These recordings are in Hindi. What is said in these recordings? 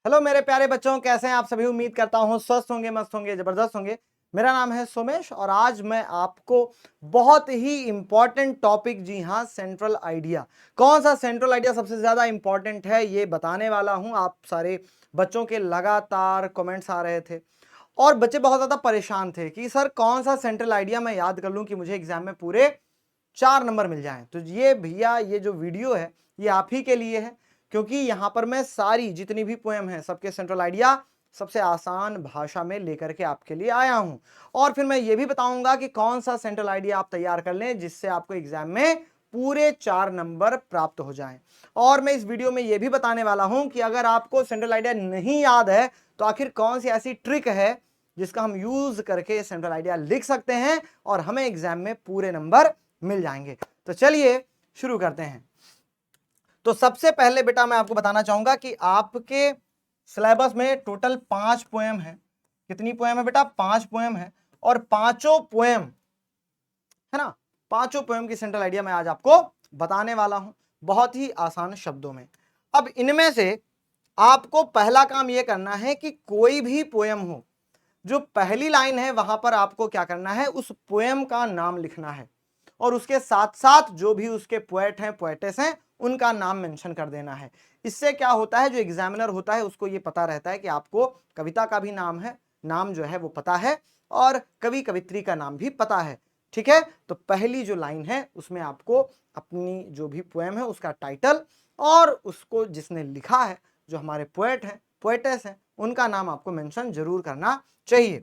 हेलो मेरे प्यारे बच्चों, कैसे हैं आप सभी। उम्मीद करता हूं स्वस्थ होंगे, मस्त होंगे, जबरदस्त होंगे। मेरा नाम है सोमेश और आज मैं आपको बहुत ही इंपॉर्टेंट टॉपिक, जी हां, सेंट्रल आइडिया, कौन सा सेंट्रल आइडिया सबसे ज्यादा इंपॉर्टेंट है ये बताने वाला हूं। आप सारे बच्चों के लगातार कमेंट्स आ रहे थे और बच्चे बहुत ज्यादा परेशान थे कि सर कौन सा सेंट्रल आइडिया मैं याद कर लूं कि मुझे एग्जाम में पूरे 4 नंबर मिल जाएं। तो ये भैया, ये जो वीडियो है ये आप ही के लिए है, क्योंकि यहां पर मैं सारी जितनी भी पोएम है सबके सेंट्रल आइडिया सबसे आसान भाषा में लेकर के आपके लिए आया हूं। और फिर मैं ये भी बताऊंगा कि कौन सा सेंट्रल आइडिया आप तैयार कर लें जिससे आपको एग्जाम में पूरे 4 नंबर प्राप्त हो जाएं। और मैं इस वीडियो में यह भी बताने वाला हूं कि अगर आपको सेंट्रल आइडिया नहीं याद है तो आखिर कौन सी ऐसी ट्रिक है जिसका हम यूज करके सेंट्रल आइडिया लिख सकते हैं और हमें एग्जाम में पूरे नंबर मिल जाएंगे। तो चलिए शुरू करते हैं। तो सबसे पहले बेटा मैं आपको बताना चाहूंगा कि आपके सिलेबस में टोटल 5 पोएम है। कितनी पोएम है बेटा? 5 पोएम है। और पांचों पोएम है ना, पांचों पोएम की सेंट्रल आइडिया मैं आज आपको बताने वाला हूं बहुत ही आसान शब्दों में। अब इनमें से आपको पहला काम यह करना है कि कोई भी पोएम हो, जो पहली लाइन है वहां पर आपको क्या करना है, उस पोएम का नाम लिखना है और उसके साथ साथ जो भी उसके पोएट हैं, पोएटेस हैं, उनका नाम मेंशन कर देना है। इससे क्या होता है, जो एग्जामिनर होता है उसको ये पता रहता है कि आपको कविता का भी नाम है, नाम जो है वो पता है, और कवि कवित्री का नाम भी पता है। ठीक है, तो पहली जो लाइन है उसमें आपको अपनी जो भी पोएम है उसका टाइटल और उसको जिसने लिखा है, जो हमारे पोएट हैं, पोएटेस हैं, उनका नाम आपको मेंशन जरूर करना चाहिए।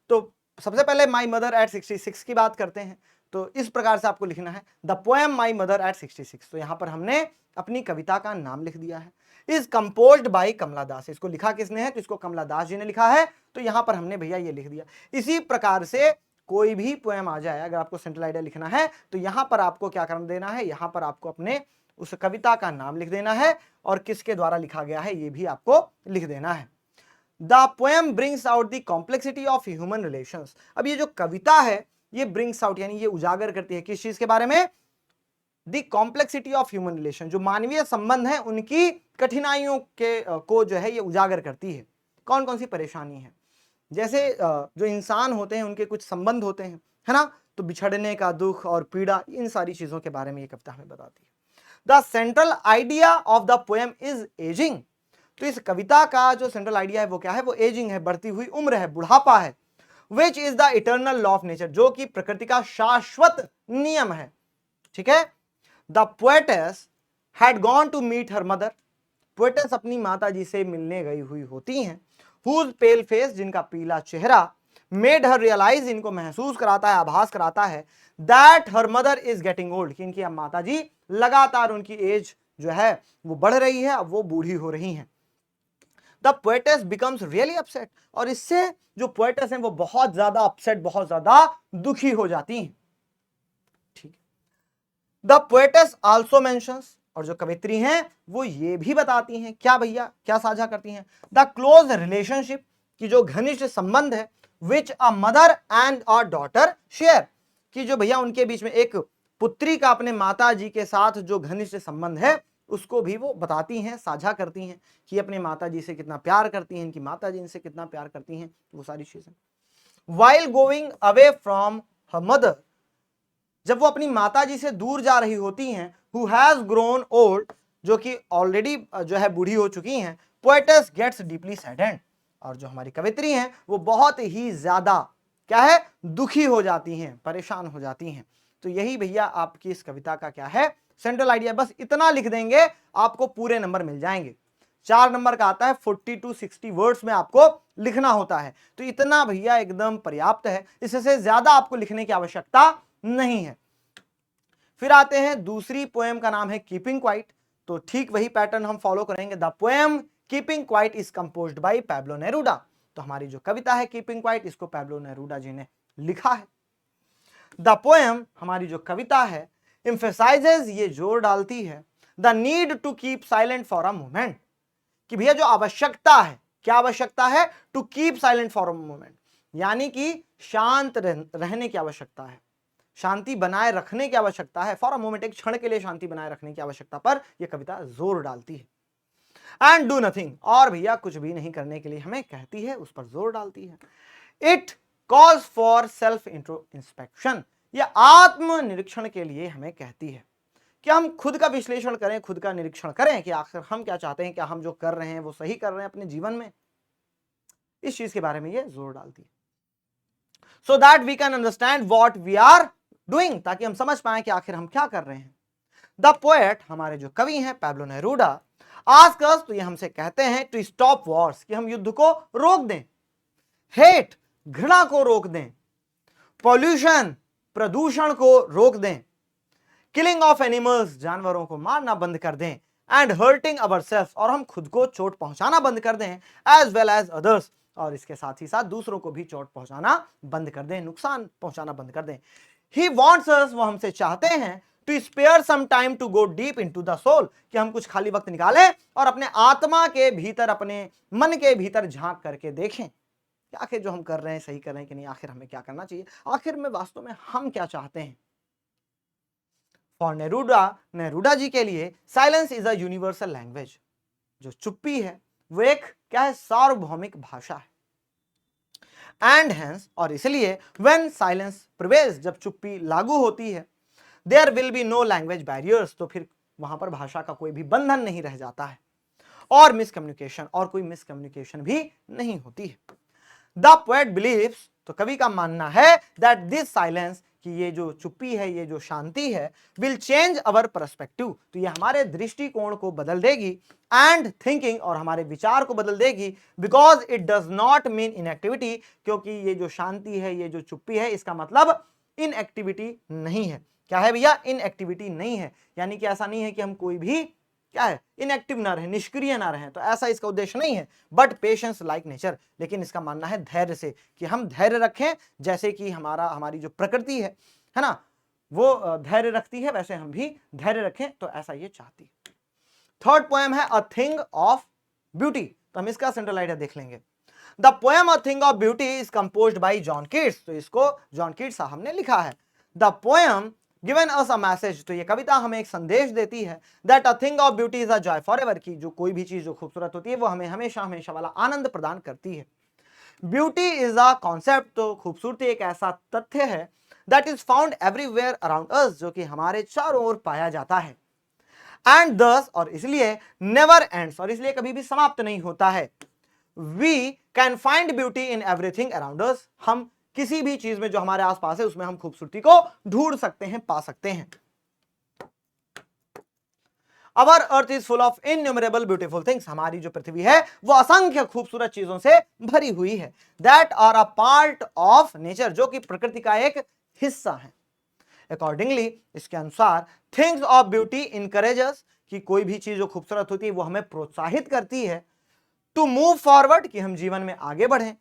तो सबसे पहले माई मदर एट 66 की बात करते हैं। तो इस प्रकार से आपको लिखना है, the poem my mother eight 66। तो यहां पर हमने अपनी कविता का नाम लिख दिया है। इज कंपोज्ड बाय कमला दास। इसको लिखा किसने है? तो इसको कमला दास जी ने लिखा है। तो यहां पर हमने भैया ये लिख दिया। इसी प्रकार से कोई भी पोएम आ जाए, अगर आपको सेंट्रल आइडिया लिखना है तो यहां पर आपको क्या कर देना है, यहां पर आपको अपने उस कविता का नाम लिख देना है और किसके द्वारा लिखा गया है ये भी आपको लिख देना है। The poem brings out the complexity of human relations. अब ये जो कविता है ये ब्रिंग्स आउट यानी ये उजागर करती है किस चीज के बारे में? The complexity of human relation, जो मानवीय संबंध है उनकी कठिनाइयों के को जो है ये उजागर करती है। कौन कौन सी परेशानी है? जैसे जो इंसान होते हैं उनके कुछ संबंध होते हैं, है ना, तो बिछड़ने का दुख और पीड़ा, इन सारी चीजों के बारे में ये कविता हमें बताती है। The central idea of the poem is ageing. तो इस कविता का जो सेंट्रल आइडिया है वो क्या है? वो एजिंग है, बढ़ती हुई उम्र है, बुढ़ापा है। Which is the eternal law of nature, जो कि प्रकृति का शाश्वत नियम है। ठीक है। The poetess had gone to meet her mother. Poetess अपनी माता जी से मिलने गई हुई होती हैं। हुज पेल फेस, जिनका पीला चेहरा, मेड हर रियलाइज, इनको महसूस कराता है, आभास कराता है, that her mother is getting old, कि इनकी माता जी लगातार उनकी एज जो है वो बढ़ रही है, अब वो बूढ़ी हो रही हैं। The poetess becomes really upset, और इससे जो पोएटेस हैं वो बहुत ज्यादा अपसेट, बहुत ज्यादा दुखी हो जाती हैं। ठीक। द पोएटेस आल्सो मेंशंस, और जो कवित्री हैं वो ये भी बताती हैं, क्या भैया, क्या साझा करती हैं? द क्लोज रिलेशनशिप, की जो घनिष्ठ संबंध है, which a mother and a daughter share, कि जो भैया उनके बीच में एक पुत्री का अपने माता जी के साथ जो घनिष्ठ संबंध है उसको भी वो बताती हैं, साझा करती हैं कि अपने माता जी से कितना प्यार करती हैं, इनकी माता जी इनसे कितना प्यार करती हैं, वो सारी चीजें। While going away from her mother, जब वो अपनी माता जी से दूर जा रही होती हैं, हु हैज ग्रोन ओल्ड, जो कि ऑलरेडी जो है बूढ़ी हो चुकी हैं, पोएटेस गेट्स डीपली सैडेंड, और जो हमारी कवित्री हैं वो बहुत ही ज्यादा क्या है, दुखी हो जाती हैं, परेशान हो जाती हैं। तो यही भैया आपकी इस कविता का क्या है, सेंट्रल आइडिया। बस इतना लिख देंगे आपको पूरे नंबर मिल जाएंगे। 4 नंबर का आता है, 40 to 60 वर्ड्स में आपको लिखना होता है। तो इतना भैया एकदम पर्याप्त है, इससे ज्यादा आपको लिखने की आवश्यकता नहीं है। फिर आते हैं दूसरी पोएम का नाम है कीपिंग क्वाइट। तो ठीक वही पैटर्न हम फॉलो करेंगे। The poem keeping quiet is composed by Pablo Neruda. तो हमारी जो कविता है कीपिंग क्वाइट, इसको पैब्लो नेरूडा जी ने लिखा है। द पोएम, हमारी जो कविता है, एम्फेसाइजेज, ये जोर डालती है, the need to keep silent for a moment, कि भैया जो आवश्यकता है, क्या आवश्यकता है? To keep silent for a moment, यानी कि शांत रहने की आवश्यकता है, शांति बनाए रखने की आवश्यकता है। फॉर अ मोमेंट, एक क्षण के लिए शांति बनाए रखने की आवश्यकता पर यह कविता जोर डालती है। एंड डू नथिंग, और भैया कुछ भी नहीं करने के लिए हमें कहती है, उस पर जोर डालती है। It calls for self inspection, यह आत्मनिरीक्षण के लिए हमें कहती है कि हम खुद का विश्लेषण करें, खुद का निरीक्षण करें कि आखिर हम क्या चाहते हैं, क्या हम जो कर रहे हैं वो सही कर रहे हैं अपने जीवन में। इस चीज के बारे में ये जोर डालती है, so that we can understand what we are doing, ताकि हम समझ पाए कि आखिर हम क्या कर रहे हैं। द पोएट, हमारे जो कवि हैं पैब्लो नेरूडा, आस्क अस, तो ये हमसे कहते हैं टू स्टॉप वॉर्स, कि हम युद्ध को रोक दें, हेट, घृणा को रोक दें, पॉल्यूशन, प्रदूषण को रोक दें, किलिंग ऑफ एनिमल्स, जानवरों को मारना बंद कर दें, एंड हर्टिंग अवरसेल्फ, और हम खुद को चोट पहुंचाना बंद कर दें, एज वेल एज अदर्स, और इसके साथ ही साथ दूसरों को भी चोट पहुंचाना बंद कर दें, नुकसान पहुंचाना बंद कर दें। ही वॉन्ट्स अस, वो हमसे चाहते हैं to spare some time to go deep into the soul, कि हम कुछ खाली वक्त निकालें और अपने आत्मा के भीतर, अपने मन के भीतर झांक करके देखें कि आखिर जो हम कर रहे हैं सही कर रहे हैं कि नहीं, आखिर हमें क्या करना चाहिए, आखिर में वास्तव में हम क्या चाहते हैं। फॉर नेरूडा जी के लिए silence is a universal language, जो चुप्पी है वो एक क्या है, सार्वभौमिक भाषा है। एंड हेंस, और इसलिए व्हेन साइलेंस प्रिवेल्स, जब चुप्पी लागू होती है, there will be no language barriers, तो फिर वहां पर भाषा का कोई भी बंधन नहीं रह जाता है, और मिसकम्युनिकेशन, और कोई मिसकम्युनिकेशन भी नहीं होती है। द पोएट बिलीव्स, तो कवि का मानना है दैट दिस साइलेंस, कि ये जो चुप्पी है, ये जो शांति है, विल चेंज अवर पर्सपेक्टिव, तो ये हमारे दृष्टिकोण को बदल देगी, एंड थिंकिंग, और हमारे विचार को बदल देगी, because it does not mean inactivity, क्योंकि ये जो शांति है, ये जो चुप्पी है, इसका मतलब इनएक्टिविटी नहीं है। क्या है भैया, इनएक्टिविटी नहीं है, यानी कि ऐसा नहीं है कि हम कोई भी क्या है, इनएक्टिव ना रहे, निष्क्रिय ना रहे, तो ऐसा इसका उद्देश्य नहीं है, बट पेशेंस लाइक नेचर, लेकिन इसका मानना है धैर्य से, कि हम धैर्य रखें, जैसे कि हमारी जो प्रकृति है ना, वो धैर्य रखती है, वैसे हम भी धैर्य रखें, तो ऐसा ये चाहती है। थर्ड पोएम है अ थिंग ऑफ ब्यूटी, तो हम इसका सेंट्रल आइडिया देख लेंगे। The poem a thing of beauty is composed bye John Keats, तो इसको जॉन कीट्स साहब ने लिखा है। The poem given us a message, तो ये कविता हमें एक संदेश देती है, that a thing of beauty is a joy for ever, की जो कोई भी चीज जो खूबसूरत होती है वो हमें हमेशा हमेशा वाला आनंद प्रदान करती है। ब्यूटी इज अ कॉन्सेप्ट, तो खूबसूरती एक ऐसा तथ्य है, that is found everywhere around us, जो कि हमारे चारों ओर पाया जाता है। एंड दस, और इसलिए नेवर एंड्स, और इसलिए कभी भी समाप्त नहीं होता है। We can find beauty in everything around us, हम किसी भी चीज में जो हमारे आसपास है उसमें हम खूबसूरती को ढूंढ सकते हैं, पा सकते हैं। Our earth is full of innumerable beautiful things, हमारी जो पृथ्वी है वो असंख्य खूबसूरत चीजों से भरी हुई है। That are a part of nature, जो कि प्रकृति का एक हिस्सा है। अकॉर्डिंगली, इसके अनुसार, थिंग्स ऑफ ब्यूटी इनकरेजेस, कि कोई भी चीज जो खूबसूरत होती है वो हमें प्रोत्साहित करती है, टू मूव फॉरवर्ड, कि हम जीवन में आगे बढ़ें,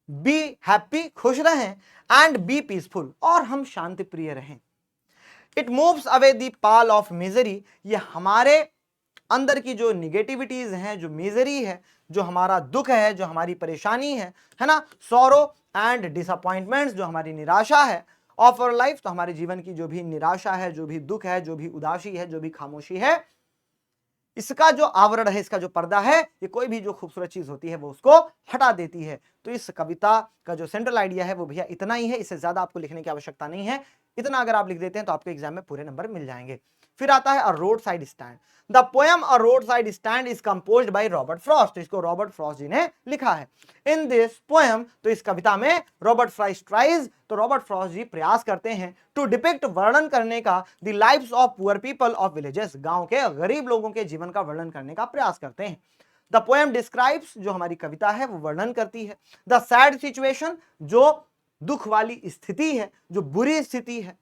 बी हैप्पी, खुश रहें, एंड बी पीसफुल, और हम शांति प्रिय रहें। It moves away the Pal of misery, ये हमारे अंदर की जो निगेटिविटीज हैं, जो मिजरी है, जो हमारा दुख है, जो हमारी परेशानी है ना, सॉरो एंड डिसअपॉइंटमेंट्स, जो हमारी निराशा है, ऑफ आवर लाइफ, तो हमारे जीवन की जो भी निराशा है, जो भी दुख है, जो भी उदासी है, जो भी खामोशी है, इसका जो आवरण है, इसका जो पर्दा है, ये कोई भी जो खूबसूरत चीज होती है वो उसको हटा देती है। तो इस कविता का जो सेंट्रल आइडिया है वो भैया इतना ही है, इससे ज्यादा आपको लिखने की आवश्यकता नहीं है। इतना अगर आप लिख देते हैं तो आपको एग्जाम में पूरे नंबर मिल जाएंगे। फिर आता है a road side stand. The poem a road side stand is composed by Robert Frost, इसको रॉबर्ट फ्रॉस्ट जी ने लिखा है। इन दिस पोएम, तो इस कविता में रॉबर्ट फ्रॉस्ट ट्राइज, तो रॉबर्ट फ्रॉस्ट जी प्रयास करते हैं टू डिपिक्ट, वर्णन करने का, the lives of poor people of villages, गांव के गरीब लोगों के जीवन का वर्णन करने का प्रयास करते हैं। द पोएम डिस्क्राइब्स, जो हमारी कविता है वो वर्णन करती है, द सैड सिचुएशन, जो दुख वाली स्थिति है, जो बुरी स्थिति है,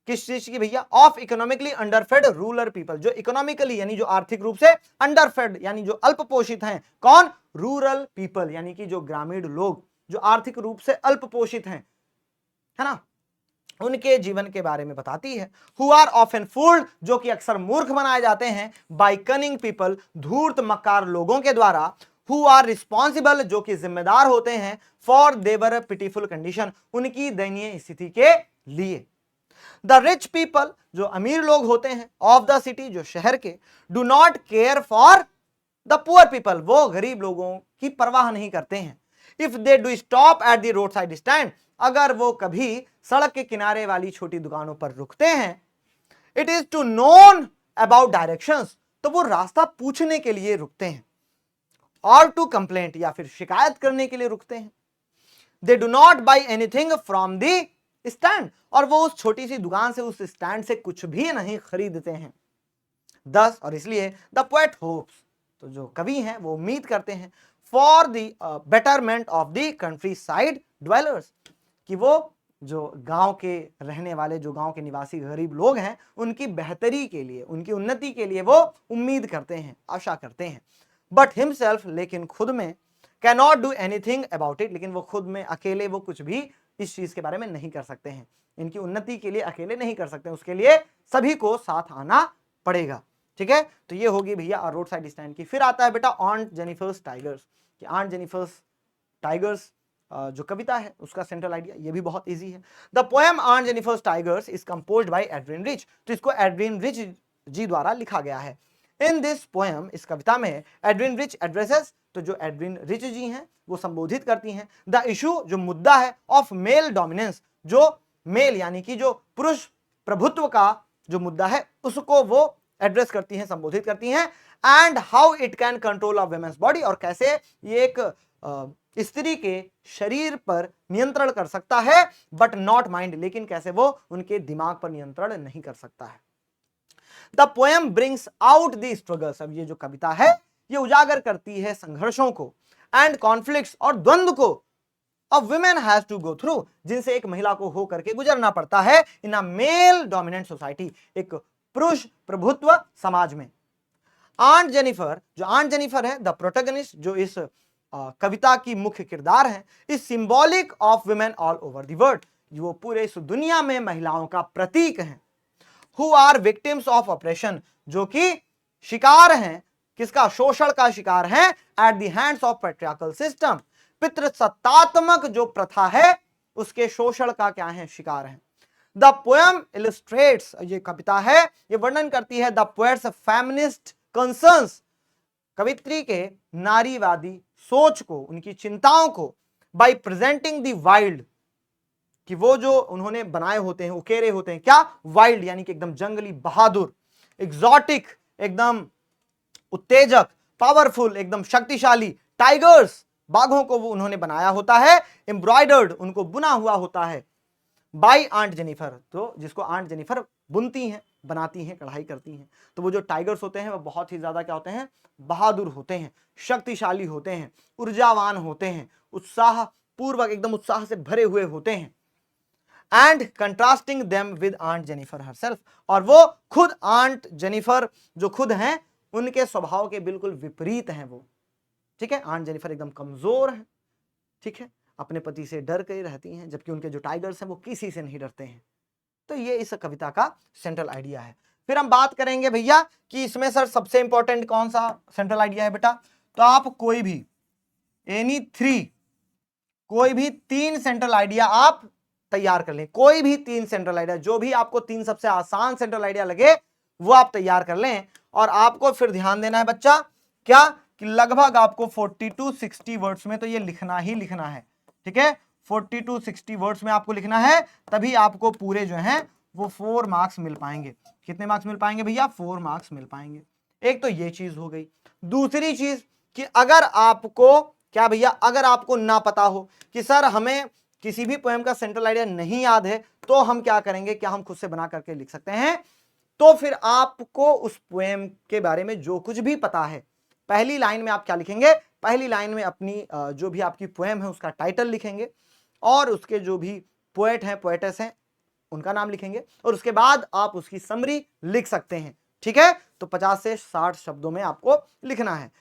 किस चीज की भैया, ऑफ इकोनॉमिकली अंडरफेड रूरल पीपल, जो इकोनॉमिकली यानी जो आर्थिक रूप से अंडरफेड यानी जो अल्प पोषित हैं, कौन, रूरल पीपल, यानी कि जो ग्रामीण लोग जो आर्थिक रूप से अल्प पोषित हैं, है ना, उनके जीवन के बारे में बताती है। हु आर ऑफन फूल्ड, जो कि अक्सर मूर्ख बनाए जाते हैं, बाय कनिंग पीपल, धूर्त मक्कार लोगों के द्वारा, हु आर रिस्पॉन्सिबल, जो कि जिम्मेदार होते हैं, फॉर देवर पिटीफुल कंडीशन, उनकी दयनीय स्थिति के लिए। द रिच पीपल, जो अमीर लोग होते हैं, ऑफ द सिटी, जो शहर के, do not care for the poor people, वो गरीब लोगों की परवाह नहीं करते हैं। If they do stop at the road side stand, अगर वो कभी सड़क के किनारे वाली छोटी दुकानों पर रुकते हैं, it is to known about directions, तो वो रास्ता पूछने के लिए रुकते हैं, और टू कंप्लेंट, या फिर शिकायत करने के लिए रुकते हैं। They do not by anything from the stand, और वो उस छोटी सी दुकान से, उस स्टैंड से कुछ भी नहीं खरीदते हैं। दस, और इसलिए द पोएट होप्स, तो जो कवि हैं वो उम्मीद करते हैं, for the betterment of the country side dwellers, कि वो जो गांव के रहने वाले, जो गांव के निवासी गरीब लोग हैं, उनकी बेहतरी के लिए, उनकी उन्नति के लिए वो उम्मीद करते हैं, आशा करते हैं। बट हिमसेल्फ, लेकिन खुद में, can not do anything about it, लेकिन वो खुद में अकेले वो कुछ भी इस चीज के बारे में नहीं कर सकते हैं। इनकी उन्नति के लिए अकेले नहीं कर सकते, उसके लिए सभी को साथ आना पड़ेगा। ठीक है, तो ये होगी भैया और रोड साइड स्टैंड की। फिर आता है बेटा ऑन्ट जेनिफर्स टाइगर्स, कि ऑन्ट जेनिफर्स टाइगर्स जो कविता है उसका सेंट्रल आइडिया, ये भी बहुत इजी है। The poem on Jennifer's tigers is composed bye Adrian rich, तो इसको एड्रिन रिच जी द्वारा लिखा गया है। इन दिस पोएम, इस कविता में एड्रिन रिच एड्रेसेस, तो जो एड्रिन रिच जी हैं वो संबोधित करती हैं द इशू, जो मुद्दा है, ऑफ मेल डोमिनेंस, जो मेल यानी कि जो पुरुष प्रभुत्व का जो मुद्दा है उसको वो एड्रेस करती हैं, संबोधित करती हैं। And how it can control of women's body, और कैसे ये एक स्त्री के शरीर पर नियंत्रण कर सकता है, बट नॉट माइंड, लेकिन कैसे वो उनके दिमाग पर नियंत्रण नहीं कर सकता है। The poem brings out the struggles, अब ये जो कविता है ये उजागर करती है संघर्षों को, एंड कॉन्फ्लिक्ट्स, और द्वंद्व को, a women has to go through, जिनसे एक महिला को हो करके गुजरना पड़ता है, in a male dominant society, एक पुरुष प्रभुत्व समाज में। आंट जेनिफर, जो आंट जेनिफर है, द प्रोटोगनिस्ट, जो इस कविता की मुख्य किरदार है, is symbolic of women all over the world, वो पूरे इस दुनिया में महिलाओं का प्रतीक है। Who are victims of oppression, जो कि शिकार हैं, किसका, शोषण का शिकार हैं, at the hands of patriarchal system, पितृसत्तात्मक जो प्रथा है उसके शोषण का क्या है, शिकार है। द पोएम इलस्ट्रेट्स, ये कविता है ये वर्णन करती है द पोएट्स फेमिनिस्ट कंसर्न्स, कवित्री के नारीवादी सोच को, उनकी चिंताओं को, बाय प्रेजेंटिंग द वाइल्ड, कि वो जो उन्होंने बनाए होते हैं, उकेरे होते हैं, क्या, वाइल्ड यानी कि एकदम जंगली, बहादुर, एग्जॉटिक, एकदम उत्तेजक, पावरफुल, एकदम शक्तिशाली, टाइगर्स, बाघों को वो उन्होंने बनाया होता है, एम्ब्रॉयडर्ड, उनको बुना हुआ होता है, बाय आंट जेनिफर, तो जिसको आंट जेनिफर बुनती हैं, बनाती हैं, कढ़ाई करती हैं। तो वो जो टाइगर्स होते हैं वो बहुत ही ज्यादा क्या होते हैं, बहादुर होते हैं, शक्तिशाली होते हैं, ऊर्जावान होते हैं, उत्साह पूर्वक, एकदम उत्साह से भरे हुए होते हैं। And contrasting them with aunt Jennifer herself, और वो खुद आंट जेनिफर जो खुद हैं उनके स्वभाव के बिल्कुल विपरीत हैं वो। ठीक है, आंट जेनिफर एकदम कमजोर है, ठीक है, अपने पति से डर कर रहती हैं, जबकि उनके जो टाइगर्स हैं वो किसी से नहीं डरते हैं। तो ये इस कविता का सेंट्रल आइडिया है। फिर हम बात करेंगे भैया कि इसमें सर सबसे इंपॉर्टेंट कौन सा सेंट्रल आइडिया है बेटा, तो आप कोई भी एनी थ्री, कोई भी 3 सेंट्रल आइडिया आप तैयार कर लें, कोई भी 3 सेंट्रल आइडिया, जो भी आपको 3 सबसे आसान सेंट्रल आइडिया लगे वो आप तैयार कर लें। और आपको फिर ध्यान देना है बच्चा, क्या, कि लगभग आपको 40 to 60 वर्ड्स में तो ये लिखना ही लिखना है। ठीक है, 40 to 60 वर्ड्स में आपको लिखना है, तभी आपको पूरे जो हैं वो 4 मार्क्स मिल पाएंगे। कितने मार्क्स मिल पाएंगे भैया, 4 मार्क्स मिल पाएंगे। एक तो ये चीज हो गई। दूसरी चीज कि अगर आपको क्या भैया, अगर आपको ना पता हो कि सर हमें किसी भी पोएम का सेंट्रल आइडिया नहीं याद है, तो हम क्या करेंगे, क्या हम खुद से बना करके लिख सकते हैं? तो फिर आपको उस पोएम के बारे में जो कुछ भी पता है, पहली लाइन में आप क्या लिखेंगे, पहली लाइन में अपनी जो भी आपकी पोएम है उसका टाइटल लिखेंगे, और उसके जो भी पोएट हैं, पोएटेस हैं, उनका नाम लिखेंगे, और उसके बाद आप उसकी समरी लिख सकते हैं। ठीक है, तो 50 से 60 शब्दों में आपको लिखना है।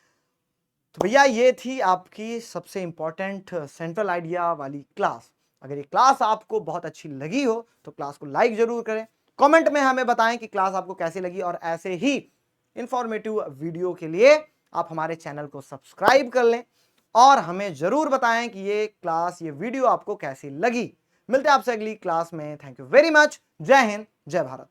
तो भैया ये थी आपकी सबसे इंपॉर्टेंट सेंट्रल आइडिया वाली क्लास। अगर ये क्लास आपको बहुत अच्छी लगी हो तो क्लास को लाइक जरूर करें, कमेंट में हमें बताएं कि क्लास आपको कैसी लगी, और ऐसे ही इंफॉर्मेटिव वीडियो के लिए आप हमारे चैनल को सब्सक्राइब कर लें, और हमें जरूर बताएं कि ये क्लास, ये वीडियो आपको कैसी लगी। मिलते हैं आपसे अगली क्लास में। Thank you very much. जय हिंद, जय भारत।